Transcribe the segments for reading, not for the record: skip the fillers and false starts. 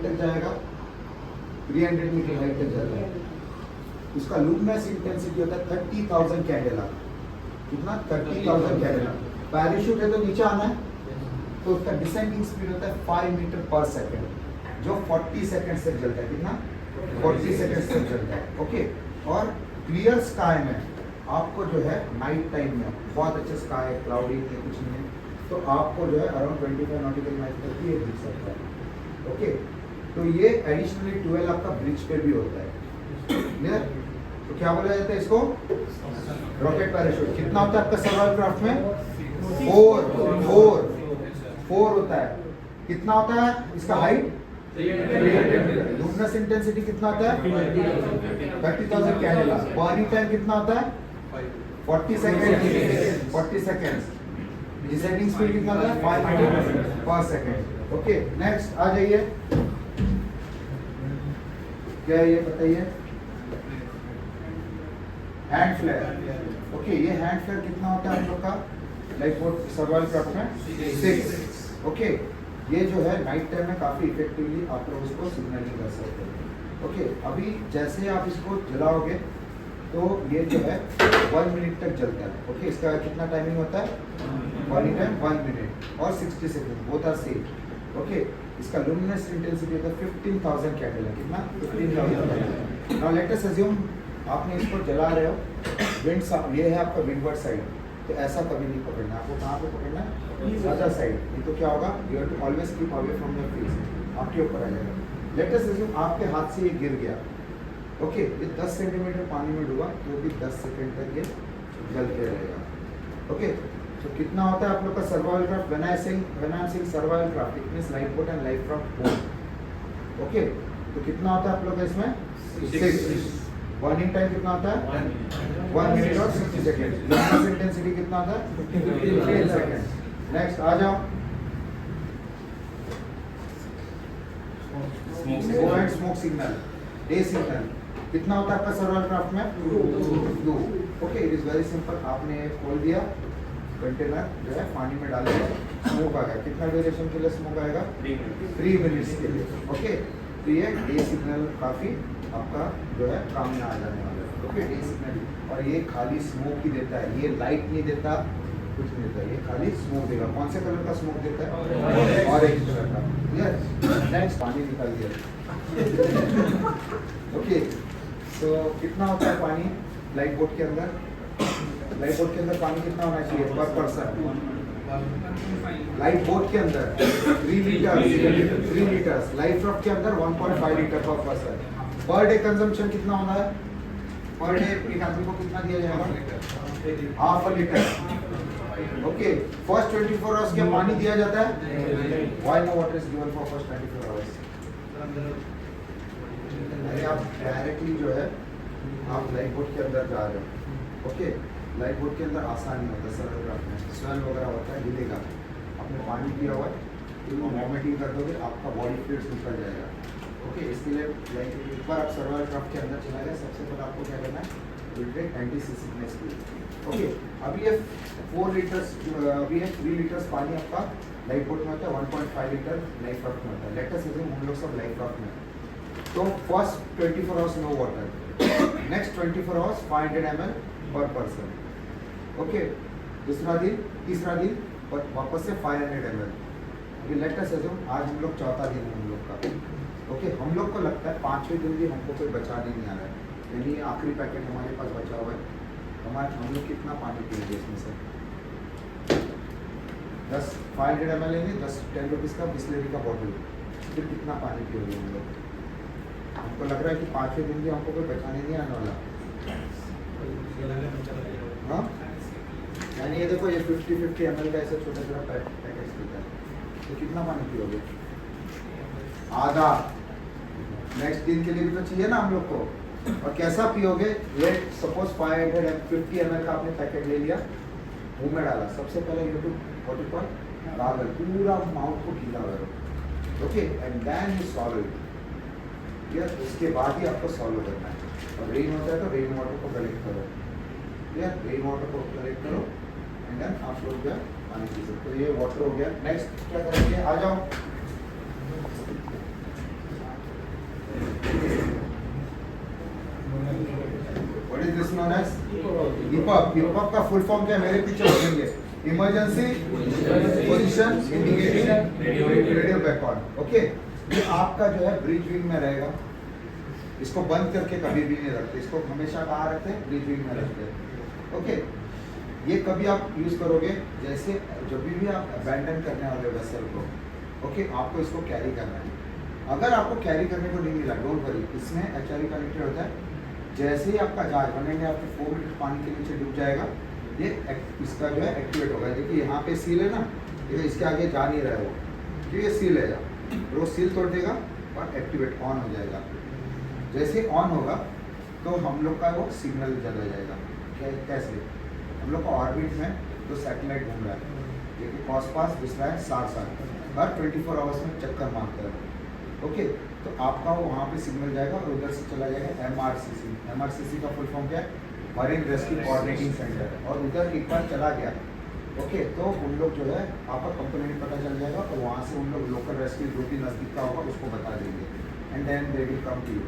Height तक जाएगा, 300 metre height तक जाता है। उसका लुमिनस इंटेंसिटी होता है 30,000 कैंडेला। कितना? 30,000 कैंडेला। पैराशूट है तो नीचे आना है, तो उसका डिसेंडिंग स्पीड होता है 5 मीटर पर सेकेंड, जो 40 सेकेंड से चलता है। कितना? 40 सेकेंड से चलता है। ओके, और क्लियर स्काई में आपको जो है नाइट टाइम में बहुत अच्छे स्काई है, क्लाउडी नहीं, कुछ नहीं है, तो आपको जो है अराउंड 25 नॉटिकल माइल तक ये दिख सकता है। ओके, तो ये एडिशनली 12 आपका ब्रिज पे भी होता है। क्लियर? तो क्या बोला जाता है इसको? Rocket parachute. कितना होता है आपका सर्वाइवल क्राफ्ट में? 4 होता है। कितना होता है इसका हाइट? लुमिनस इंटेंसिटी कितना होता है? 30,000 कैंडेला। बर्निंग टाइम कितना होता है? 40 सेकेंड। 40 सेकेंड्स। डिसेंडिंग स्पीड कितना होता है? 5 मीटर पर सेकेंड। ओके, नेक्स्ट आ जाइए। क्या है ये बताइए? Hand flare. ओके, ये हैंड फ्लेयर कितना होता है हम लोग का लाइफ बोट सर्वाइवल क्राफ्ट में? 6। ओके, ये जो है नाइट टाइम में काफी इफेक्टिवली आप लोग उसको सिग्नलिंग कर सकते हैं। ओके, अभी जैसे आप इसको जलाओगे तो ये जो है 1 मिनट तक जलता है। ओके, इसका कितना टाइमिंग होता है? बर्निंग टाइम 1 मिनट और 60 second, both are same. Okay, इसका लुमिनस इंटेंसिटी होता है 15,000 कैंडेला। कितना? 15,000। नाउ लेट अस अज्यूम आपने इसको जला रहे हो, विंड ये है आपका विंडवर्ड साइड, तो ऐसा कभी नहीं पकड़ना। आपको कहाँ पे पकड़ना है? Other side. नहीं तो क्या होगा? You have to always keep away from your face, आपके ऊपर आ जाएगा। लेट अस अज्यूम आपके हाथ से ये गिर गया। ओके, ये 10 सेंटीमीटर पानी में डूबा तो भी 10 सेकेंड तक ये जलते रहेगा। ओके, तो कितना होता है आप लोग का survival craft? When I am saying survival craft, it means life boat and life craft both. Okay, तो कितना होता है आप लोग का इसमें? 6। बर्निंग टाइम कितना होता है? 1 मिनट और 60 सेकेंड। लुमिनस इंटेंसिटी कितना होता है? 15 सेकेंड। नेक्स्ट आ जाओ। स्मोक सिग्नल, डे सिग्नल कितना होता है आपका सर्वाइवल क्राफ्ट में? 2। Okay, it is very simple. आपने खोल दिया कंटेनर, जो है पानी में डाल दिया, स्मोक आ गया। कितना ड्यूरेशन के लिए स्मोक आएगा? 3 मिनट्स के लिए। ओके, तो ये डे सिग्नल काफी आपका जो है काम में आ जाने वाला है। ओके, डे सिग्नल, और ये खाली स्मोक ही देता है, ये लाइट नहीं देता, कुछ नहीं देता, ये खाली स्मोक देगा। कौन से कलर का स्मोक देता है? ऑरेंज कलर का। क्लियर? नेक्स्ट, पानी निकाल दिया। ओके, तो कितना होता है पानी लाइफ बोट के अंदर? लाइफ बोट के अंदर पानी कितना होना चाहिए पर पर्सन? लाइफ बोट के अंदर 3 लीटर्स, लाइफ क्राफ्ट के अंदर 1.5 लीटर पर पर्सन। पर डे कंजम्पशन कितना होना है? पर डे एक आदमी को कितना दिया जाएगा? Half a litre. Okay, first 24 hours के पानी दिया जाता है? Why no water is given for first 24 hours? अरे आप डायरेक्टली जो है आप लाइफ बोट के अंदर जा रहे हो। ओके, लाइफ बोट के अंदर आसान नहीं होता, सर्वाइवल क्राफ्ट में स्वेल वगैरह होता है, हिलेगा। आपने पानी पिया हुआ है, तो वॉमिटिंग कर दोगे, आपका बॉडी फ्लूइड्स निकल जाएगा। ओके, इसके लिए लाइक एक बार आप सर्वाइवल क्राफ्ट के अंदर चला गया, सबसे पहले आपको क्या करना है? बिल्कुल एंटी सीसिकनेस की। ओके, अभी ये 4 लीटर्स, अभी है 3 लीटर्स पानी आपका लाइफ बोट में होता है, 1.5 लीटर लाइफ क्राफ्ट में होता है। लेट अस अज्यूम हम लोग सब लाइफ क्राफ्ट में, तो first 24 hours no water, next 24 hours 500 ml पर पर्सन। ओके, दूसरा दिन, तीसरा दिन और वापस से 500 ml। अभी लेट अस अज्यूम आज हम लोग चौथा दिन है हम लोग का। ओके, हम लोग को लगता है 5वें दिन भी हमको कोई बचाने नहीं आ रहा है, यानी आखिरी पैकेट हमारे पास बचा हुआ है। हम लोग कितना पानी पिएंगे इसमें से? 500 ml लेंगे, 10 रुपीज़ का बिस्लरी का बॉटल, फिर कितना पानी पियोगे हम लोग? हमको लग रहा है कि 5वें दिन भी हमको कोई बचाने नहीं आने वाला। हाँ, यानी ये देखो, ये 50 ml का ऐसा छोटा छोटा पैकेट मिलता है, तो कितना पानी पियोगे? आधा। नेक्स्ट दिन के लिए भी तो चाहिए ना हम लोग को, और कैसा पियोगे? ये सपोज 550 ml का आपने पैकेट ले लिया, मुंह में डाला, सबसे पहले यूट्यूब पर गागल, पूरा माउथ को गीला करो। Okay, and then you solve it. यार उसके बाद ही आपको सॉल्व करना है। और रेन होता है तो रेन वाटर को कलेक्ट करो, यार रेन वाटर को कलेक्ट करो, एंड देन आप लोग जो पानी पी सकते हो। ये वाटर हो गया। नेक्स्ट क्या करेंगे? आ जाओ। Is known as ईपॉप। ईपॉप का फुल फॉर्म क्या है मेरे पीछे लिखेंगे, emergency position indicating radio बैकऑन। Okay, ये आपका जो है ब्रिज विंग में रहेगा, इसको बंद करके कभी भी नहीं रखते, इसको हमेशा कहाँ रखते हैं, ब्रिज विंग में रखते हैं। ओके, ये कभी आप यूज करोगे जैसे जब भी आप अबैंडन करने वाले वेसल को, ओके, आपको इसको कैरी करना है। अगर आपको कैरी करने को नहीं मिला, डोंट वरी, इसमें एचआरई कनेक्टेड होता है। जैसे ही आपका जहाज बनेंगे आपके 4 मीटर पानी के नीचे डूब जाएगा, ये इसका जो है एक्टिवेट होगा। देखिए यहाँ पे सील है ना, देखिए इसके आगे जा नहीं रहा है वो, तो ये सील है, वो सील तोड़ देगा और एक्टिवेट ऑन हो जाएगा। जैसे ऑन होगा तो हम लोग का वो सिग्नल चला जाएगा। कैसे, हम लोग का ऑर्बिट में जो सैटेलाइट घूम रहा है, देखिए कॉस्पास दूसरा है सारसाट, हर 24 आवर्स में चक्कर मारता है। ओके, तो आपका वो वहाँ पे सिग्नल जाएगा और उधर से चला जाएगा एमआरसीसी। एमआरसीसी का फुल फॉर्म क्या है, मरीन रेस्क्यू कोऑर्डिनेटिंग सेंटर, और उधर एक बार चला गया, ओके, तो उन लोग जो है आपका कंपनी में पता चल जाएगा और वहाँ से उन लोग लोकल रेस्क्यू जो भी नज़दीक का होगा उसको बता देंगे, and then they will come to you.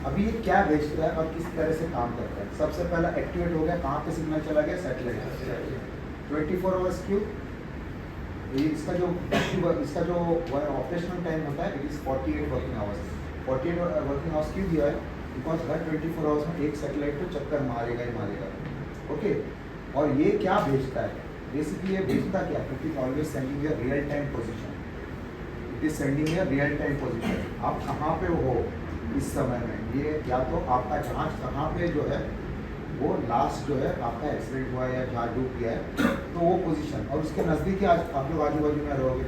अभी ये क्या भेजता है और किस तरह से काम करता है। सबसे पहला एक्टिवेट हो गया, कहाँ पे सिग्नल चला गया, सैटेलाइट। 24 आवर्स क्यों, इसका जो ऑपरेशनल टाइम होता है it is 48 working hours. 48 working hours क्यों दिया है, बिकॉज हर 24 आवर्स में एक सैटेलाइट तो चक्कर मारेगा ही मारेगा। ओके, और ये क्या भेजता है, बेसिकली ये भेजता क्या, it is always sending a real time position. It is sending a real time position, आप कहाँ पे हो इस समय में। ये या तो आपका जहाज कहाँ पे जो है वो लास्ट जो है आपका एक्सीडेंट हुआ है या जहाँ डूब गया है, तो वो पोजीशन, और उसके नज़दीक आज आप लोग आजू बाजू में रहोगे।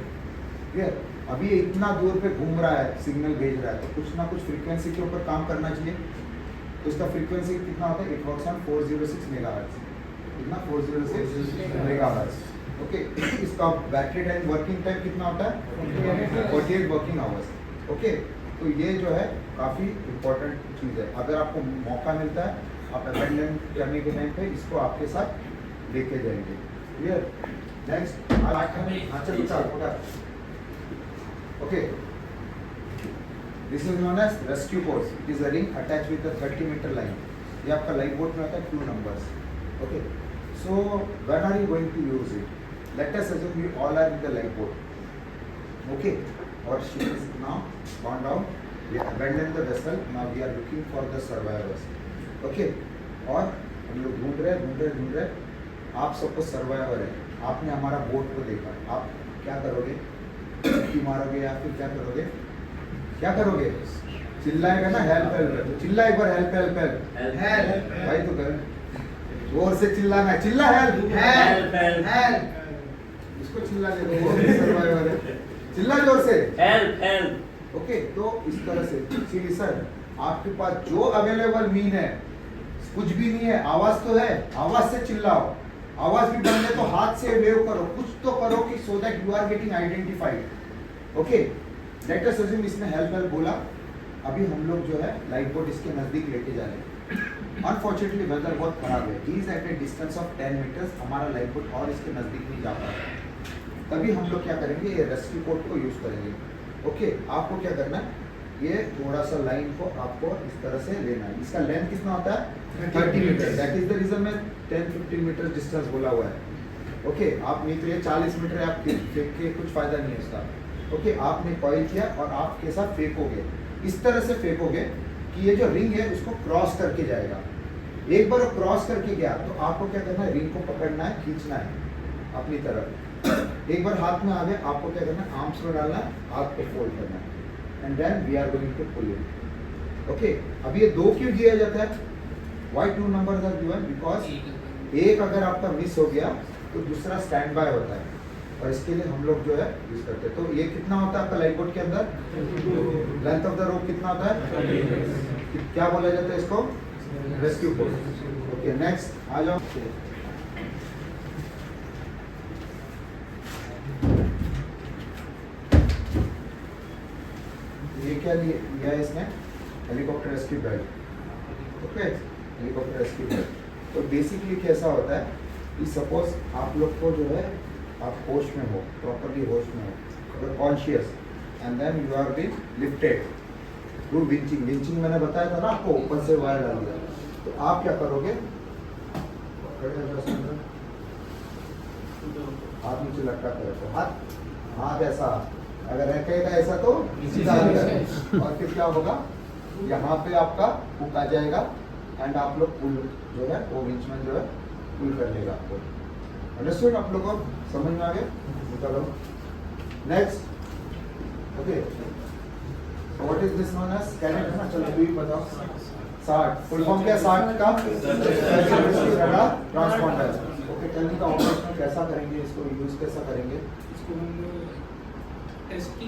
क्लियर, अभी ये इतना दूर पे घूम रहा है, सिग्नल भेज रहा है, तो कुछ ना कुछ फ्रीक्वेंसी के ऊपर काम करना चाहिए। तो इसका फ्रीक्वेंसी कितना होता है, इट वर्क्स ऑन 406 मेगाहर्ट्ज, कितना 406 मेगाहर्ट्ज। ओके, इसका बैटरी टाइम वर्किंग टाइम कितना होता है, 48 वर्किंग आवर्स। ओके, तो ये जो है काफ़ी इम्पोर्टेंट चीज़ है। अगर आपको मौका मिलता है आप अबैंडन करने के टाइम पे इसको आपके साथ लेके जाएंगे। Clear, next okay, this is known as rescue port. It is a ring attach with 30 metre line. ये आपका लाइफ बोट में आता है 2 numbers. Okay, so when are you going to use it, let us assume we all are in the life boat. Okay, और she is now gone down, we abandon the vessel, now we are looking for the survivors. Okay, और हम लोग ढूंढ रहे, आप सबको survivor है, आपने हमारा बोट को देखा, आप क्या करोगे, चिट्ठी मारोगे या फिर क्या करोगे, चिल्लाएगा ना, हेल्प हेल्प, चिल्ला एक बार, हेल्प हेल्प हेल्प हेल्प भाई, तो कर जोर से चिल्लाना है, चिल्ला हेल्प हेल्प हेल्प, इसको चिल्ला दे दो, वो सर्वाइवर है, चिल्ला जोर से, हेल्प हेल्प। ओके, तो इस तरह से सीधी सर आपके पास जो अवेलेबल मीन है, कुछ भी नहीं है, आवाज तो है, आवाज से चिल्लाओ, आवाज भी बंद है तो हाथ से वेव करो, कुछ तो करो कि so that you are getting identified. Okay, let us assume इसने हेल्प हेल्प बोला, अभी हम लोग जो है लाइफ बोट इसके नजदीक लेके जा रहे हैं। अनफॉर्चुनेटली वेदर बहुत खराब है, he is at a distance of 10 metres, हमारा लाइफ बोट और इसके नजदीक नहीं जा पा रहा है। तभी हम लोग क्या करेंगे, ये रेस्क्यू पोर्ट को यूज करेंगे। ओके, आपको क्या करना है, ये थोड़ा सा लाइन को आपको इस तरह से लेना है। इसका लेंथ कितना होता है, 30 metre. That is the reason में 10-15 मीटर डिस्टेंस बोला हुआ है। ओके, आप नहीं तो ये 40 मीटर है, आप फेंक के कुछ फायदा नहीं है उसका। ओके, आपने कॉइल किया और आपके साथ फेंकोगे, इस तरह से फेंकोगे कि ये जो रिंग है उसको क्रॉस करके जाएगा। एक बार वो क्रॉस करके गया तो आपको क्या करना है, रिंग को पकड़ना है, खींचना है अपनी तरफ। एक बार हाथ में आ गया, आपको क्या करना है, आर्म्स में डालना है, हाथ को फोल्ड करना है, and then we are going to pull it. Okay, अब ये 2 क्यों दिया जाता है, why 2 numbers are given, because एक अगर आपका मिस हो गया तो दूसरा स्टैंड बाय होता है, और इसके लिए हम लोग जो है यूज करते हैं। तो ये कितना होता है आपका लाइफ बोट के अंदर, लेंथ ऑफ द रोप कितना होता है, क्या बोला जाता है इसको, रेस्क्यू पोर्ट। ओके, नेक्स्ट आ जाओ। ये क्या लिया है इसने, helicopter rescue belt. Okay, helicopter rescue belt. तो बेसिकली कैसा होता है कि सपोज आप लोग को जो है, आप होश में हो, प्रॉपरली होश में हो, अगर conscious, and then you are being lifted through winching. Winching मैंने बताया था ना आपको, ऊपर से वायर डाल दिया, तो आप क्या करोगे, खड़े हो जाओ सर। हाथ नीचे लटकाते रखो, हाथ ऐसा, अगर रहेगा ऐसा तो सीधा आ जाएगा। और फिर क्या होगा, यहाँ पे आपका हुक आ जाएगा एंड आप लोग पुल जो है वो विंचमैन जो है पुल कर लेगा आपको। अंडरस्टूड? आप लोगों को समझ में आ गया? निकालो। Next, okay, what is this known as carrot है ना? चलो भी बताओ। 60 फुल फॉर्म क्या? 60 का रडार ट्रांसपॉन्डर। ओके, टेल का ऑपरेशन कैसा करेंगे, इसको यूज कैसा करेंगे? इसको हम टेस्ट की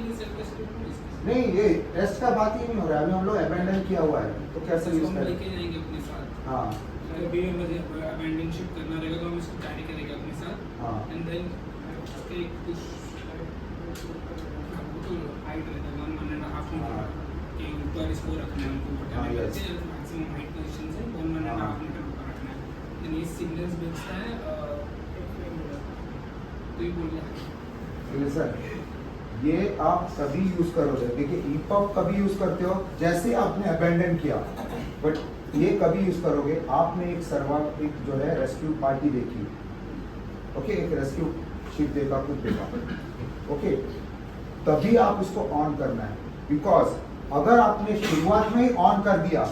नहीं, ये टेस्ट का बात ही नहीं हो रहा है, अभी हम लोग अबैंडन किया हुआ है तो कैसे यूज करेंगे? लेके जाएंगे अपने साथ। हाँ, अभी मुझे अबैंडन शिप करना रहेगा तो हम इसको कैरी करेंगे अपने साथ। हाँ, एंड देन उसके कुछ तो हाइट रहता है 1.5 मीटर के ऊपर इसको रखना है हमको, हाँ, पता yes. है मैक्सिमम हाइट पोजीशन से 1.5 मीटर ऊपर रखना है। देन ये सिग्नल्स भेजता है तो ये बोल रहा सर ये आप कभी यूज करोगे, देखिए ईपब कभी यूज करते हो जैसे आपने अबैंडन किया, बट ये कभी यूज करोगे आपने एक सर्वाइव, एक जो है रेस्क्यू पार्टी देखी, ओके, एक रेस्क्यू शिप देखा, कुछ देखा, ओके, तभी आप उसको ऑन करना है। बिकॉज अगर आपने शुरुआत में ही ऑन कर दिया,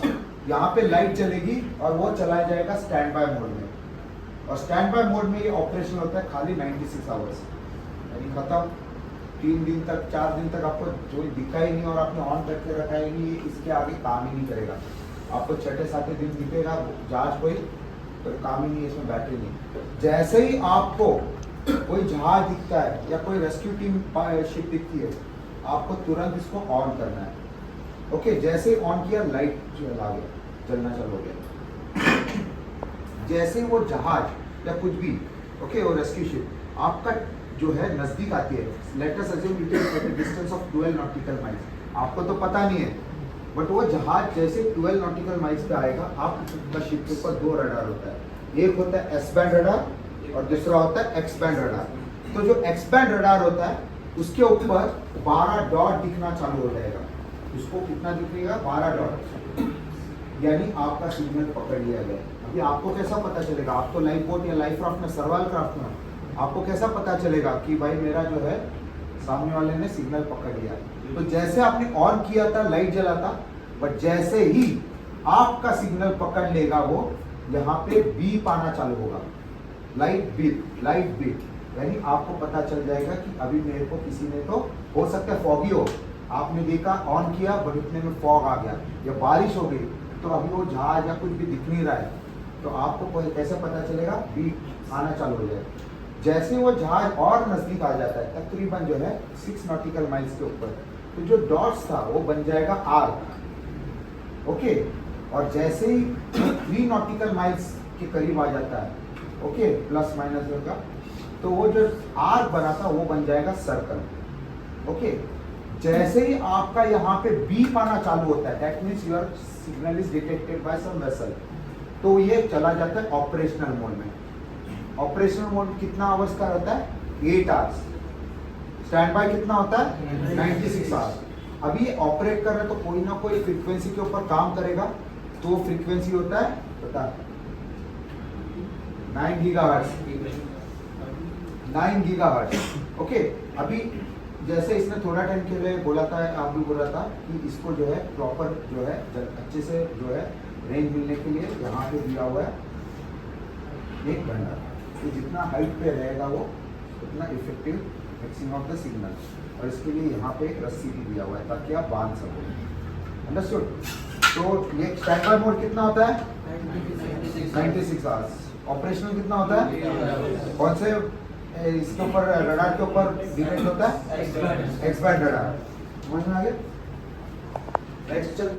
यहाँ पे लाइट चलेगी और वो चलाया जाएगा स्टैंड बाय मोड में, और स्टैंड बाय मोड में ये ऑपरेशन होता है खाली 96 आवर्स, यानी खत्म। 3 दिन तक 4 दिन तक आपको जो दिखा ही नहीं और आपने ऑन करके रखा ही नहीं, इसके आगे काम ही नहीं करेगा। आपको 6-7 दिन दिखेगा जहाज कोई, तो काम ही नहीं है, इसमें बैटरी नहीं। जैसे ही आपको कोई जहाज दिखता है या कोई रेस्क्यू टीम शिप दिखती है, आपको तुरंत इसको ऑन करना है। ओके, जैसे ही ऑन किया लाइट जला गया, जलना चालू हो गया। जैसे ही वो जहाज या कुछ भी, ओके, वो रेस्क्यू शिप आपका जो है नजदीक आती है, late us assume it is at a distance of 12 nautical miles, आपको तो पता नहीं है, बट वो जहाज जैसे 12 नॉटिकल माइल्स पे आएगा, आपका शिप के ऊपर 2 रडार होता है, एक होता है एस बैंड रडार और दूसरा होता है एक्स बैंड रडार। तो जो एक्स बैंड रडार होता है उसके ऊपर 12 डॉट दिखना चालू हो जाएगा, उसको कितना दिखेगा? 12 डॉट, यानी आपका सिग्नल पकड़ लिया गया। अभी आपको कैसा पता चलेगा? आप तो लाइफ बोट या लाइफ क्राफ्ट में, सर्वाइवल क्राफ्ट में, आपको कैसा पता चलेगा कि भाई मेरा जो है सामने वाले ने सिग्नल पकड़ लिया? तो जैसे आपने ऑन किया था लाइट जला था, बट जैसे ही आपका सिग्नल पकड़ लेगा वो यहाँ पे बीप आना चालू होगा, लाइट बीप, यानी आपको पता चल जाएगा कि अभी मेरे को किसी ने, तो हो सकता है फॉगी हो, आपने देखा ऑन किया बट इतने में फॉग आ गया या बारिश हो गई, तो अभी वो जहाज या कुछ भी दिख नहीं रहा है, तो आपको कैसे पता चलेगा? बीप आना चालू हो जाएगा। जैसे वो जहाज और नजदीक आ जाता है, तकरीबन जो है 6 नॉटिकल माइल्स के ऊपर, तो जो डॉट्स था वो बन जाएगा आर्क, ओके, और जैसे ही 3 नॉटिकल माइल्स के करीब आ जाता है, ओके, प्लस माइनस का, तो वो जो आर्क बना था वो बन जाएगा सर्कल, ओके। जैसे ही आपका यहाँ पे बीप आना चालू होता है, that means your signal is detected by some vessel, तो ये चला जाता है ऑपरेशनल मोड में। ऑपरेशनल मोड कितना आवर्स का रहता है? 8 आवर्स। स्टैंड बाय कितना होता है? 96 आवर्स। अभी ये ऑपरेट कर रहे हैं तो कोई ना कोई फ्रीक्वेंसी के ऊपर काम करेगा, तो वो फ्रीक्वेंसी होता है पता 9 गीगाहर्ट्ज, 9 गीगाहर्ट्ज, ओके। अभी जैसे इसने थोड़ा टाइम के लिए बोला था, आप भी बोला था कि इसको जो है प्रॉपर जो है अच्छे से जो है रेंज मिलने के लिए यहाँ पे दिया हुआ है 1 घंटा, तो जितना हाइट पे रहेगा वो उतना effective mixing of the signal, और इसके लिए यहाँ पे एक रस्सी भी दिया हुआ है ताकि आप बांध सको। अंडरस्टूड? तो ये स्टैंड बाय मोड कितना होता है? 96 आवर्स। ऑपरेशनल कितना होता है? कौन से इसके ऊपर रडार के ऊपर डिपेंड होता है? X band radar. समझ में आ गया? नेक्स्ट चल